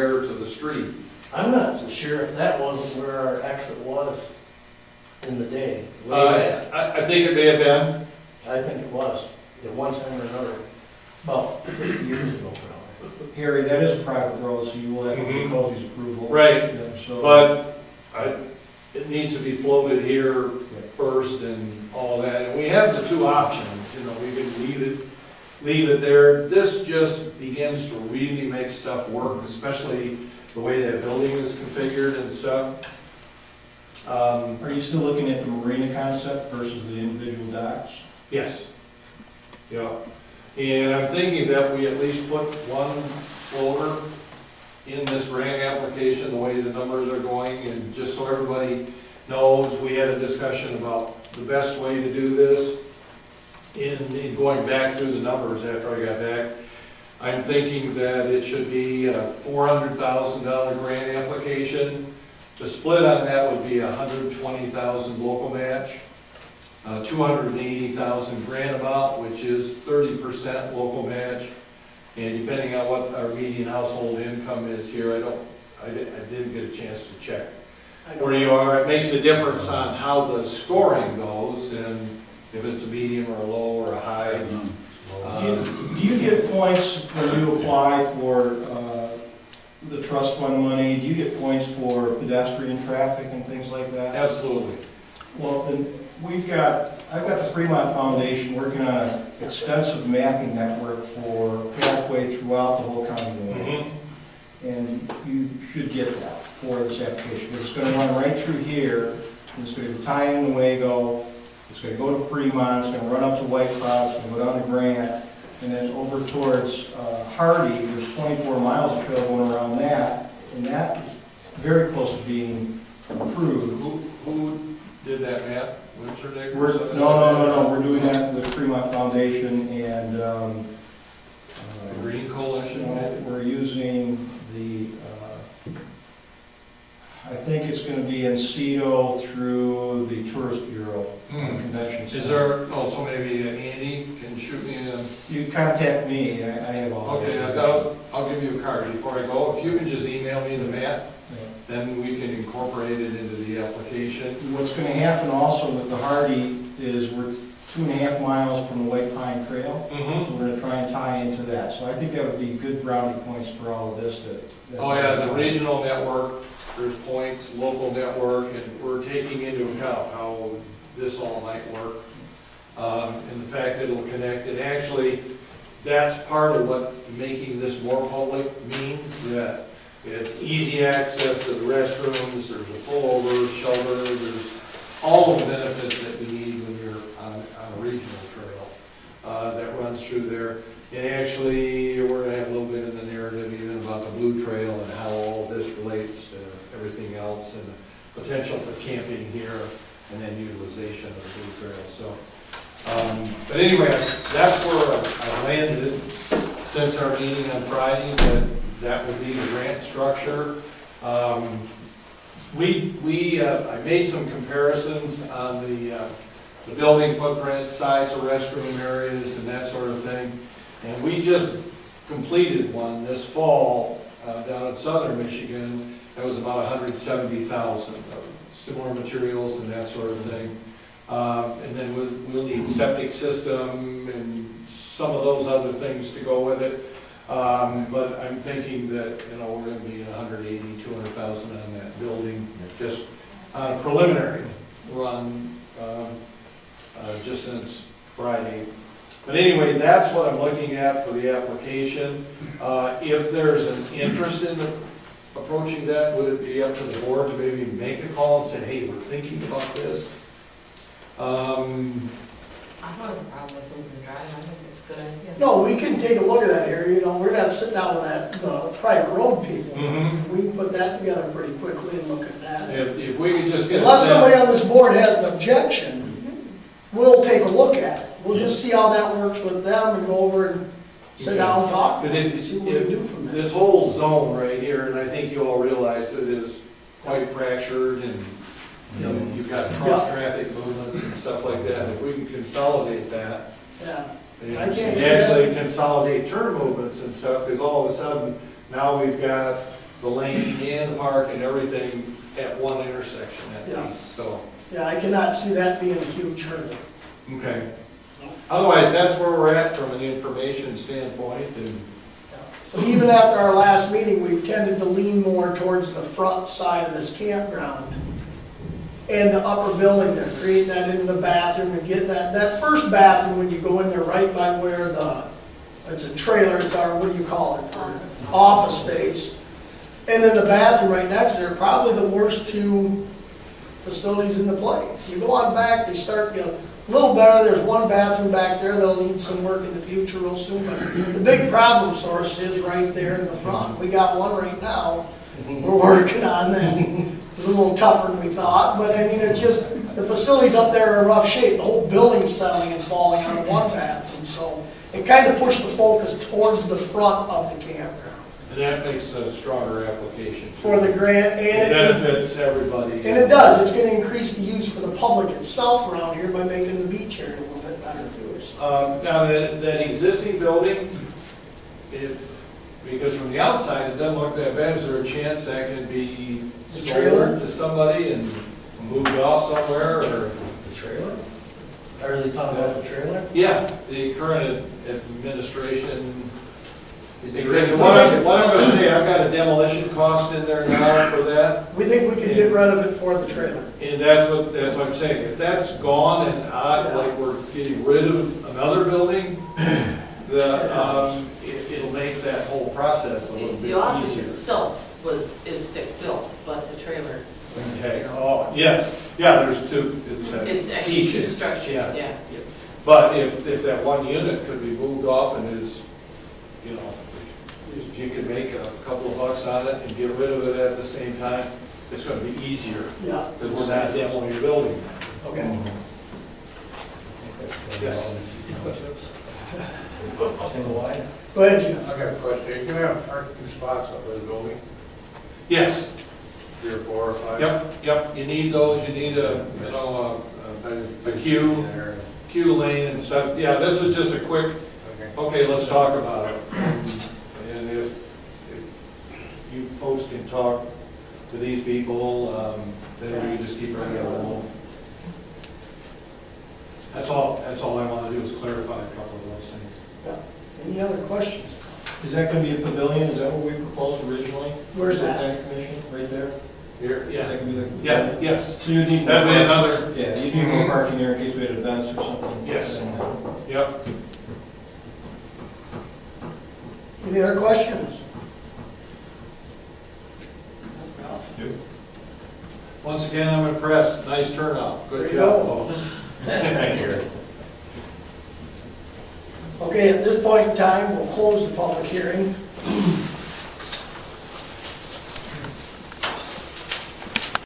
to the street. I'm not so sure if that wasn't where our exit was in the day. Way back. I think it may have been. I think it was, at one time or another, about 50 years ago probably. Harry, that is a private road, so you will have difficulties approval. Right, Yeah, so, but it needs to be floated here first and all that. And we have the two options, you know, we can leave it there. This just begins to really make stuff work, especially the way that building is configured and stuff. are you still looking at the marina concept versus the individual docks? Yes. Yeah. And I'm thinking that we at least put one floater in this grant application, the way the numbers are going, and just so everybody knows, we had a discussion about the best way to do this. In going back through the numbers after I got back, I'm thinking that it should be a $400,000 grant application. The split on that would be $120,000 local match, $280,000 grant amount, which is 30% local match. And depending on what our median household income is here, I didn't get a chance to check where you are. It makes a difference on how the scoring goes, and if it's a medium or a low or a high. Do you get points when you apply for the trust fund money? Do you get points for pedestrian traffic and things like that? Absolutely. Well, then I've got the Fremont Foundation working on an extensive mapping network for pathway throughout the whole county. And you should get that for this application. It's going to run right through here. It's going to tie in Newaygo. It's going to go to Fremont. It's going to run up to White Cross. It's going to go down to Grant, and then over towards Hardy. There's 24 miles of trail going around that, and that is very close to being approved. Who did that map? Winter Day? No. We're doing that with Fremont Foundation and Green Coalition. we're using the. I think it's going to be in Cedo through the Tourist Bureau Convention Center. Is there, so maybe Andy can shoot me a... You contact me, I have all Okay, I'll give you a card before I go. If you can just email me the map, then we can incorporate it into the application. What's going to happen also with the Hardy is we're 2.5 miles from the White Pine Trail, so we're going to try and tie into that. So I think that would be good brownie points for all of this. Oh yeah, the regional network, there's points, local network, and we're taking into account how this all might work. And the fact that it'll connect, and actually, that's part of what making this more public means, that it's easy access to the restrooms, there's a pullover, shelter, there's all of the benefits that we need when you're on a regional trail that runs through there. And actually, we're going to have a little bit in the narrative even about the Blue Trail and how all of this relates to everything else, and the potential for camping here, and then utilization of the Blue Trail. So, but anyway, that's where I landed since our meeting on Friday. That would be the grant structure. I made some comparisons on the building footprint, size of restroom areas, and that sort of thing. And we just completed one this fall down in southern Michigan. That was about 170,000, similar materials and that sort of thing. And then we'll need septic system and some of those other things to go with it. But I'm thinking that, you know, we're going to be 180, 200,000 on that building, just on a preliminary run, just since Friday. But anyway, that's what I'm looking at for the application. If there's an interest in approaching that, would it be up to the board to maybe make a call and say, hey, we're thinking about this? I don't have a problem with moving the drive. I think it's a good idea. No, we can take a look at that area. You know, we're gonna have to sit down with the private road people. We can put that together pretty quickly and look at that. If we could just get unless somebody on this board has an objection, we'll take a look at it. We'll just see how that works with them and go over and sit down and talk and see what we can do from there. This whole zone right here, and I think you all realize it is quite fractured, and you know, you've got cross-traffic movements and stuff like that. If we can consolidate that, and actually consolidate turn movements and stuff, because all of a sudden now we've got the lane and the park and everything at one intersection at Yeah. least, so. Yeah, I cannot see that being a huge hurdle. Okay. Otherwise, that's where we're at from an information standpoint, and, So even after our last meeting, we've tended to lean more towards the front side of this campground and the upper building there, creating that into the bathroom and getting that first bathroom when you go in there right by where it's a trailer, it's our, what do you call it? Office space. And then the bathroom right next to it, probably the worst two facilities in the place. You go on back, they start getting a little better. There's one bathroom back there that'll need some work in the future real soon. But the big problem source is right there in the front. We got one right now we're working on that. It was a little tougher than we thought, but I mean, it's just, the facilities up there are in rough shape. The whole building's settling and falling on one bathroom, so it kind of pushed the focus towards the front of the campground. and that makes a stronger application. For the grant, It and benefits everybody. and it does, it's gonna increase the use for the public itself around here by making the beach area a little bit better too. So, Now, that existing building, because from the outside, it doesn't look that bad, is there a chance that could be The trailer? sold to somebody and moved off somewhere, or? The trailer? Are they talking about the trailer? Yeah, the current administration. Is What there any- I'm gonna say, I've got a demolition cost in there now for that, we think we could get rid of it for the trailer. and that's what I'm saying. If that's gone and like we're getting rid of another building, it'll make that whole process a little bit The office easier. itself is stick-built, but the trailer Okay, oh, yes, yeah, there's two, it's is actually two each, structures, yeah. yeah. But if that one unit could be moved off and is, you know, if you could make a couple of bucks on it and get rid of it at the same time, it's gonna be easier, Yeah, because we're not demoing your building. okay. Yes. Single wide? Go ahead, Jim. I got a question. You're gonna have parking spots up in the building, Yes, 3 or 4 or 5? yep, you need those, you need a queue. queue lane and stuff. Yeah, this was just a quick, okay, let's talk about it. And if you folks can talk to these people, then we can just keep running along. That's all I want to do is clarify a couple of those things. Yeah. Any other questions? Is that gonna be a pavilion? Is that what we proposed originally? Where's that? Planning Commission, right there? Here, Is yeah, that gonna be the- yeah, yes, So you'd need. that'd be more- another, Yeah, you'd need more parking there in case we had events or something. Yes. yep. Any other questions? Once again, I'm impressed. Nice turnout. Good There you job, go. folks. Thank you. Okay, at this point in time, we'll close the public hearing.